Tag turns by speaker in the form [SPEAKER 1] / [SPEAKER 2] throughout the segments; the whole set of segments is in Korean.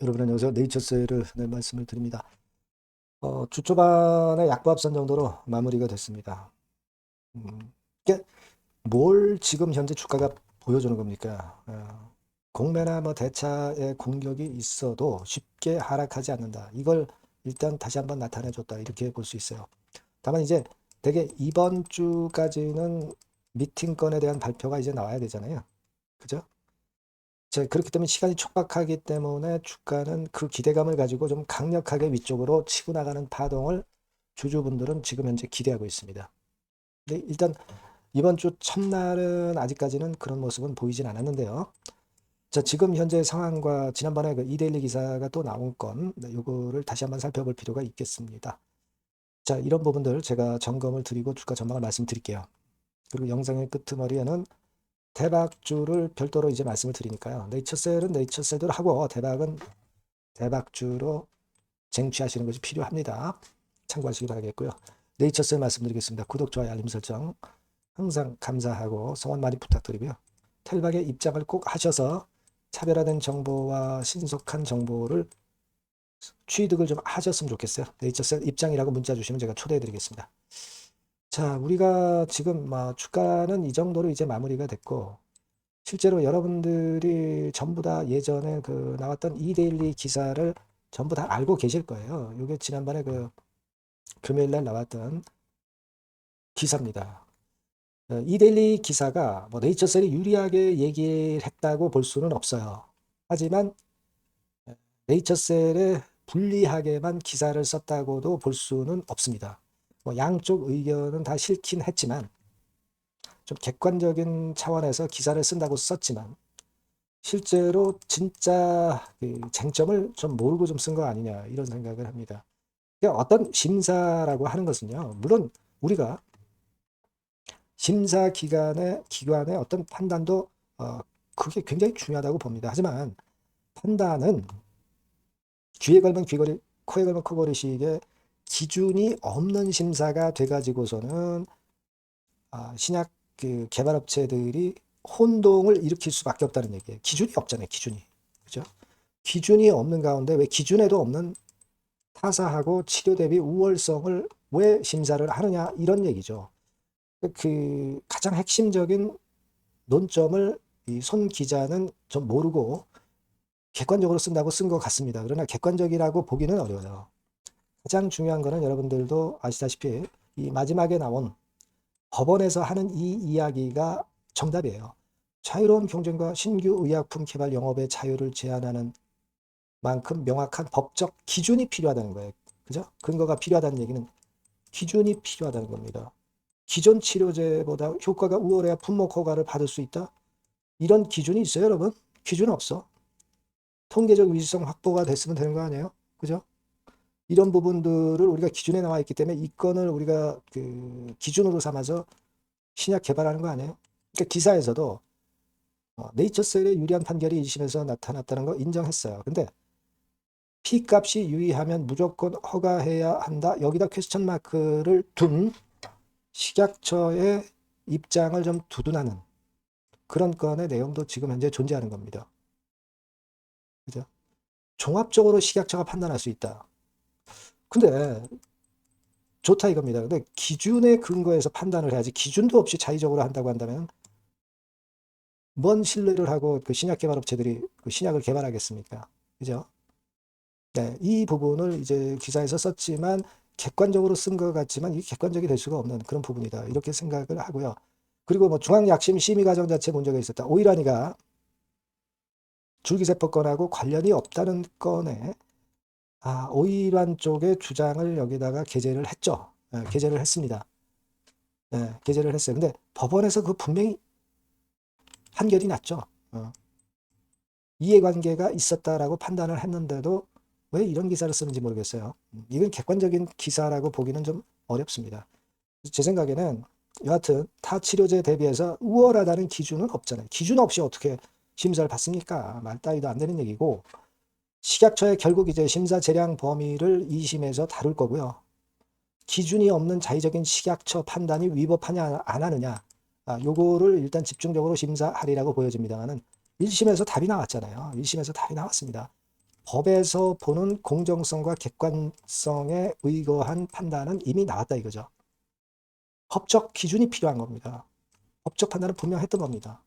[SPEAKER 1] 여러분 안녕하세요. 네이처셀을 말씀을 드립니다. 주 초반에 약보합선 정도로 마무리가 됐습니다. 이게 뭘 지금 현재 주가가 보여주는 겁니까? 공매나 뭐 대차의 공격이 있어도 쉽게 하락하지 않는다. 이걸 일단 다시 한번 나타내줬다. 이렇게 볼 수 있어요. 다만 이제 대개 이번 주까지는 미팅건에 대한 발표가 이제 나와야 되잖아요. 그죠? 자, 그렇기 때문에 시간이 촉박하기 때문에 주가는 그 기대감을 가지고 좀 강력하게 위쪽으로 치고 나가는 파동을 주주분들은 지금 현재 기대하고 있습니다. 근데 일단 이번 주 첫날은 아직까지는 그런 모습은 보이진 않았는데요. 자, 지금 현재 상황과 지난번에 그 이데일리 기사가 또 나온 건 요거를 다시 한번 살펴볼 필요가 있겠습니다. 자, 이런 부분들 제가 점검을 드리고 주가 전망을 말씀드릴게요. 그리고 영상의 끄트머리에는 대박주를 별도로 이제 말씀을 드리니까요. 네이처셀은 네이처셀대로 하고 대박은 대박주로 쟁취하시는 것이 필요합니다. 참고하시기 바라겠고요. 네이처셀 말씀드리겠습니다. 구독, 좋아요, 알림 설정 항상 감사하고 성원 많이 부탁드리고요. 텔박의 입장을 꼭 하셔서 차별화된 정보와 신속한 정보를 취득을 좀 하셨으면 좋겠어요. 네이처셀 입장이라고 문자 주시면 제가 초대해 드리겠습니다. 자, 우리가 지금 주가는 이 정도로 이제 마무리가 됐고 실제로 여러분들이 전부 다 예전에 그 나왔던 이데일리 기사를 전부 다 알고 계실 거예요. 이게 지난번에 그 금요일 날 나왔던 기사입니다. 이데일리 기사가 뭐 네이처셀이 유리하게 얘기를 했다고 볼 수는 없어요. 하지만 네이처셀에 불리하게만 기사를 썼다고도 볼 수는 없습니다. 뭐 양쪽 의견은 다 싫긴 했지만 좀 객관적인 차원에서 기사를 쓴다고 썼지만 실제로 진짜 그 쟁점을 좀 모르고 좀 쓴 거 아니냐 이런 생각을 합니다. 그러니까 어떤 심사라고 하는 것은요. 물론 우리가 심사 기관의 어떤 판단도 그게 굉장히 중요하다고 봅니다. 하지만 판단은 귀에 걸면 귀걸이, 코에 걸면 코걸이식의 기준이 없는 심사가 돼가지고서는 신약 그 개발업체들이 혼동을 일으킬 수밖에 없다는 얘기예요. 기준이 없잖아요. 기준이. 그죠? 기준이 없는 가운데 왜 기준에도 없는 타사하고 치료 대비 우월성을 왜 심사를 하느냐 이런 얘기죠. 그 가장 핵심적인 논점을 이 손 기자는 좀 모르고 객관적으로 쓴다고 쓴 것 같습니다. 그러나 객관적이라고 보기는 어려워요. 가장 중요한 거는 여러분들도 아시다시피 이 마지막에 나온 법원에서 하는 이 이야기가 정답이에요. 자유로운 경쟁과 신규 의약품 개발 영업의 자유를 제한하는 만큼 명확한 법적 기준이 필요하다는 거예요. 그죠? 근거가 필요하다는 얘기는 기준이 필요하다는 겁니다. 기존 치료제보다 효과가 우월해야 품목 허가를 받을 수 있다? 이런 기준이 있어요, 여러분? 기준 없어. 통계적 위주성 확보가 됐으면 되는 거 아니에요? 그죠? 이런 부분들을 우리가 기준에 나와 있기 때문에 이 건을 우리가 그 기준으로 삼아서 신약 개발하는 거 아니에요? 그러니까 기사에서도 네이처셀의 유리한 판결이 1심에서 나타났다는 거 인정했어요. 근데 P값이 유의하면 무조건 허가해야 한다. 여기다 퀘스천 마크를 둔 식약처의 입장을 좀 두둔하는 그런 건의 내용도 지금 현재 존재하는 겁니다. 그죠? 종합적으로 식약처가 판단할 수 있다. 근데 좋다 이겁니다. 근데 기준에 근거해서 판단을 해야지 기준도 없이 자의적으로 한다고 한다면 뭔 신뢰를 하고 그 신약 개발 업체들이 그 신약을 개발하겠습니까? 그죠? 네, 이 부분을 이제 기사에서 썼지만 객관적으로 쓴 것 같지만 이게 객관적이 될 수가 없는 그런 부분이다. 이렇게 생각을 하고요. 그리고 뭐 중앙약품 심의 과정 자체 문제가 있었다. 오이라니가 줄기세포 건하고 관련이 없다는 건에 오이란 쪽의 주장을 여기다가 게재를 했죠. 게재를 했습니다. 게재를 했어요. 근데 법원에서 그 분명히 판결이 났죠. 이해관계가 있었다라고 판단을 했는데도 왜 이런 기사를 쓰는지 모르겠어요. 이건 객관적인 기사라고 보기는 좀 어렵습니다. 제 생각에는 여하튼 타 치료제 대비해서 우월하다는 기준은 없잖아요. 기준 없이 어떻게 심사를 받습니까? 말 따위도 안 되는 얘기고 식약처에 결국 이제 심사 재량 범위를 2심에서 다룰 거고요. 기준이 없는 자의적인 식약처 판단이 위법하냐 안 하느냐 요거를 일단 집중적으로 심사하리라고 보여집니다만은 1심에서 답이 나왔잖아요. 1심에서 답이 나왔습니다. 법에서 보는 공정성과 객관성에 의거한 판단은 이미 나왔다 이거죠. 법적 기준이 필요한 겁니다. 법적 판단은 분명했던 겁니다.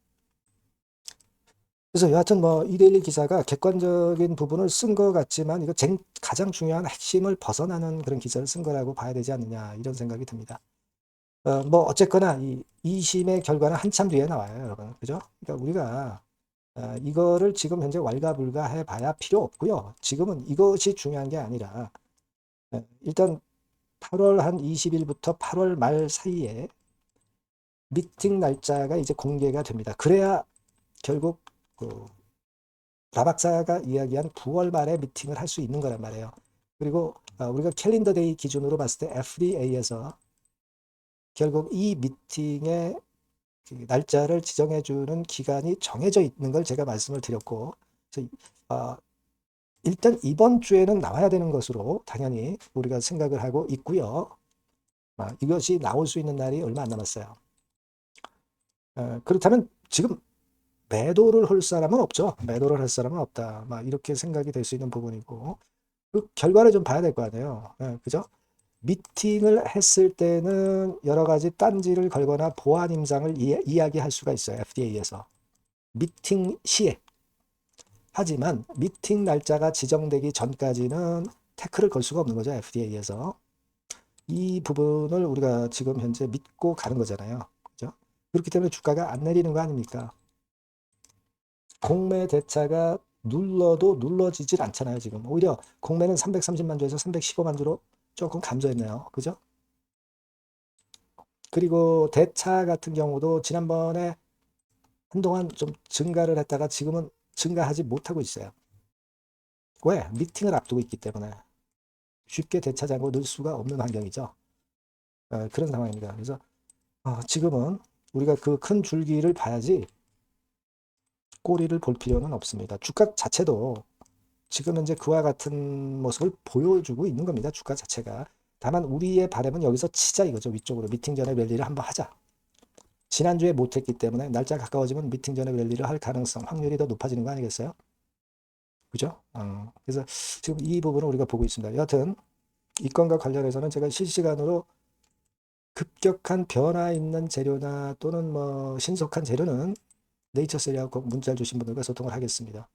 [SPEAKER 1] 그래서 여하튼 뭐 이데일리 기사가 객관적인 부분을 쓴 것 같지만 이거 가장 중요한 핵심을 벗어나는 그런 기사를 쓴 거라고 봐야 되지 않느냐 이런 생각이 듭니다. 뭐 어쨌거나 이 2심의 결과는 한참 뒤에 나와요, 여러분. 그죠? 그러니까 우리가 이거를 지금 현재 왈가불가 해봐야 필요 없고요. 지금은 이것이 중요한 게 아니라 일단 8월 한 20일부터 8월 말 사이에 미팅 날짜가 이제 공개가 됩니다. 그래야 결국 그 라박사가 이야기한 9월 말에 미팅을 할 수 있는 거란 말이에요. 그리고 우리가 캘린더 데이 기준으로 봤을 때 FDA에서 결국 이 미팅의 날짜를 지정해 주는 기간이 정해져 있는 걸 제가 말씀을 드렸고, 그래서 일단 이번 주에는 나와야 되는 것으로 당연히 우리가 생각을 하고 있고요. 이것이 나올 수 있는 날이 얼마 안 남았어요. 그렇다면 지금 매도를 할 사람은 없죠. 매도를 할 사람은 없다. 이렇게 생각이 될 수 있는 부분이고, 그 결과를 좀 봐야 될 거 아니에요. 그죠? 미팅을 했을 때는 여러 가지 딴지를 걸거나 보안 임상을 이야기할 수가 있어요. FDA에서. 미팅 시에. 하지만 미팅 날짜가 지정되기 전까지는 태클을 걸 수가 없는 거죠. FDA에서. 이 부분을 우리가 지금 현재 믿고 가는 거잖아요. 그죠? 그렇기 때문에 주가가 안 내리는 거 아닙니까? 공매 대차가 눌러도 눌러지질 않잖아요. 지금 오히려 공매는 330만 주에서 315만 주로 조금 감소했네요. 그죠? 그리고 대차 같은 경우도 지난번에 한동안 좀 증가를 했다가 지금은 증가하지 못하고 있어요. 왜? 미팅을 앞두고 있기 때문에 쉽게 대차 잔고 넣을 수가 없는 환경이죠. 그런 상황입니다. 그래서 지금은 우리가 그 큰 줄기를 봐야지 꼬리를 볼 필요는 없습니다. 주가 자체도 지금 현재 그와 같은 모습을 보여주고 있는 겁니다. 주가 자체가. 다만 우리의 바람은 여기서 치자 이거죠. 위쪽으로 미팅 전에 랠리를 한번 하자. 지난주에 못했기 때문에 날짜 가까워지면 미팅 전에 랠리를 할 가능성, 확률이 더 높아지는 거 아니겠어요? 그죠? 그래서 지금 이 부분을 우리가 보고 있습니다. 여하튼 이 건과 관련해서는 제가 실시간으로 급격한 변화 있는 재료나 또는 뭐 신속한 재료는 네이처셀이하고 꼭 문자를 주신 분들과 소통을 하겠습니다.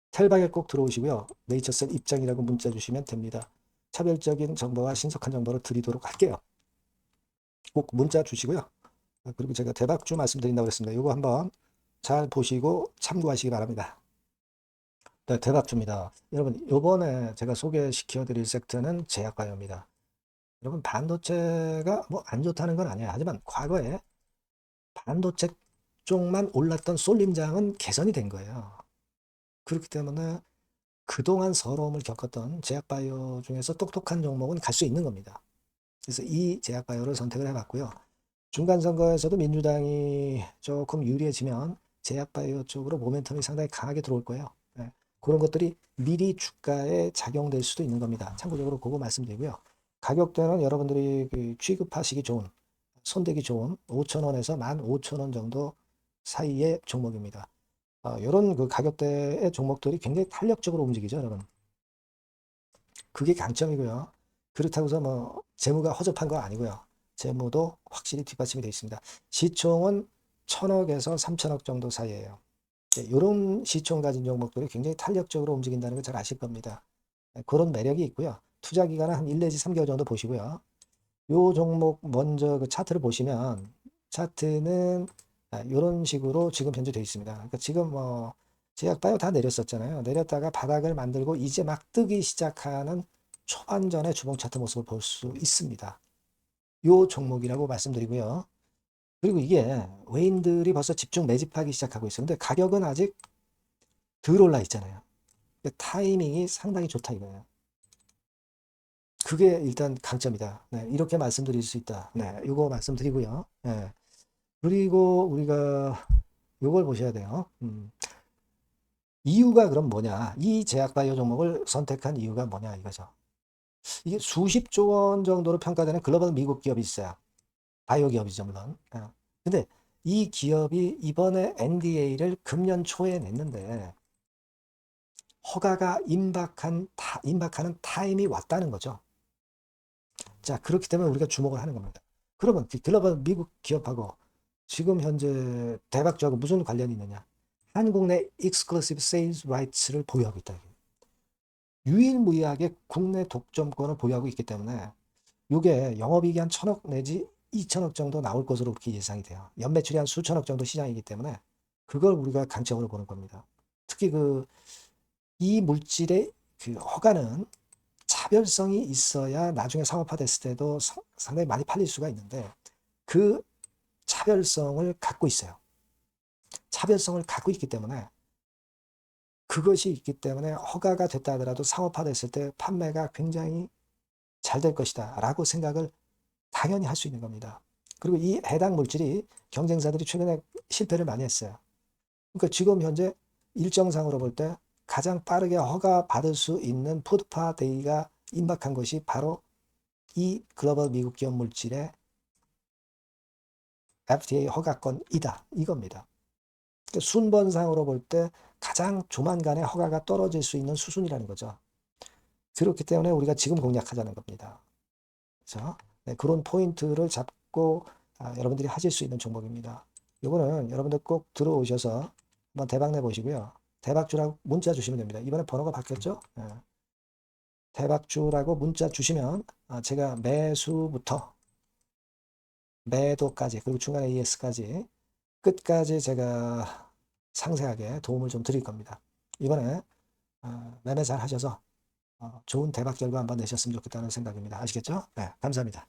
[SPEAKER 1] 텔방에 꼭 들어오시고요. 네이처셀 입장이라고 문자 주시면 됩니다. 차별적인 정보와 신속한 정보를 드리도록 할게요. 꼭 문자 주시고요. 그리고 제가 대박주 말씀드린다고 그랬습니다. 이거 한번 잘 보시고 참고하시기 바랍니다. 네, 대박주입니다. 여러분, 이번에 제가 소개시켜 드릴 섹터는 제약바이오입니다. 여러분, 반도체가 뭐 안 좋다는 건 아니에요. 하지만 과거에 반도체 쪽만 올랐던 쏠림장은 개선이 된 거예요. 그렇기 때문에 그동안 서러움을 겪었던 제약바이오 중에서 똑똑한 종목은 갈 수 있는 겁니다. 그래서 이 제약바이오를 선택을 해봤고요. 중간선거에서도 민주당이 조금 유리해지면 제약바이오 쪽으로 모멘텀이 상당히 강하게 들어올 거예요. 그런 것들이 미리 주가에 작용될 수도 있는 겁니다. 참고적으로 그거 말씀드리고요. 가격대는 여러분들이 취급하시기 좋은, 손대기 좋은 5,000원에서 15,000원 정도 사이의 종목입니다. 이런 그 가격대의 종목들이 굉장히 탄력적으로 움직이죠, 여러분. 그게 강점이고요. 그렇다고 해서 뭐 재무가 허접한 거 아니고요. 재무도 확실히 뒷받침이 되어 있습니다. 시총은 1,000억에서 3,000억 정도 사이에요. 이런 시총 가진 종목들이 굉장히 탄력적으로 움직인다는 걸 잘 아실 겁니다. 그런 매력이 있고요. 투자 기간은 한 1 내지 3개월 정도 보시고요. 요 종목 먼저 그 차트를 보시면 차트는 이런 식으로 지금 현재 되어 있습니다. 그러니까 지금 뭐 제약바이오 다 내렸었잖아요. 내렸다가 바닥을 만들고 이제 막 뜨기 시작하는 초반전의 주봉 차트 모습을 볼 수 있습니다. 요 종목이라고 말씀드리고요. 그리고 이게 외인들이 벌써 집중 매집하기 시작하고 있어요. 근데 가격은 아직 덜 올라 있잖아요. 타이밍이 상당히 좋다 이거예요. 그게 일단 강점이다. 네, 이렇게 말씀드릴 수 있다. 네, 이거 말씀드리고요. 네, 그리고 우리가 이걸 보셔야 돼요. 이유가 그럼 뭐냐? 이 제약바이오 종목을 선택한 이유가 뭐냐 이거죠. 이게 수십조 원 정도로 평가되는 글로벌 미국 기업이 있어요. 바이오 기업이죠, 물론. 근데 이 기업이 이번에 NDA를 금년 초에 냈는데 허가가 임박하는 타임이 왔다는 거죠. 자, 그렇기 때문에 우리가 주목을 하는 겁니다. 그러면 글로벌 미국 기업하고 지금 현재 대박주하고 무슨 관련이 있느냐? 한국 내 exclusive sales rights를 보유하고 있다. 유일무이하게 국내 독점권을 보유하고 있기 때문에 이게 영업이익이 한 1,000억 내지 2,000억 정도 나올 것으로 그렇게 예상이 돼요. 연매출이 한 수천억 정도 시장이기 때문에 그걸 우리가 강점으로 보는 겁니다. 특히 이 물질의 허가는 차별성이 있어야 나중에 상업화됐을 때도 상당히 많이 팔릴 수가 있는데 그 차별성을 갖고 있어요. 차별성을 갖고 있기 때문에 그것이 있기 때문에 허가가 됐다 하더라도 상업화됐을 때 판매가 굉장히 잘 될 것이다 라고 생각을 당연히 할 수 있는 겁니다. 그리고 이 해당 물질이 경쟁사들이 최근에 실패를 많이 했어요. 그러니까 지금 현재 일정상으로 볼 때 가장 빠르게 허가 받을 수 있는 푸드파 데이가 임박한 것이 바로 이 글로벌 미국 기업 물질의 FDA 허가권이다 이겁니다. 그러니까 순번상으로 볼 때 가장 조만간에 허가가 떨어질 수 있는 수순이라는 거죠. 그렇기 때문에 우리가 지금 공략하자는 겁니다. 그렇죠? 네, 그런 포인트를 잡고 여러분들이 하실 수 있는 종목입니다. 이거는 여러분들 꼭 들어오셔서 한번 대박 내보시고요. 대박주라고 문자 주시면 됩니다. 이번에 번호가 바뀌었죠? 네. 대박주라고 문자 주시면 제가 매수부터 매도까지 그리고 중간에 ES까지 끝까지 제가 상세하게 도움을 좀 드릴 겁니다. 이번에 매매 잘 하셔서 좋은 대박 결과 한번 내셨으면 좋겠다는 생각입니다. 아시겠죠? 네, 감사합니다.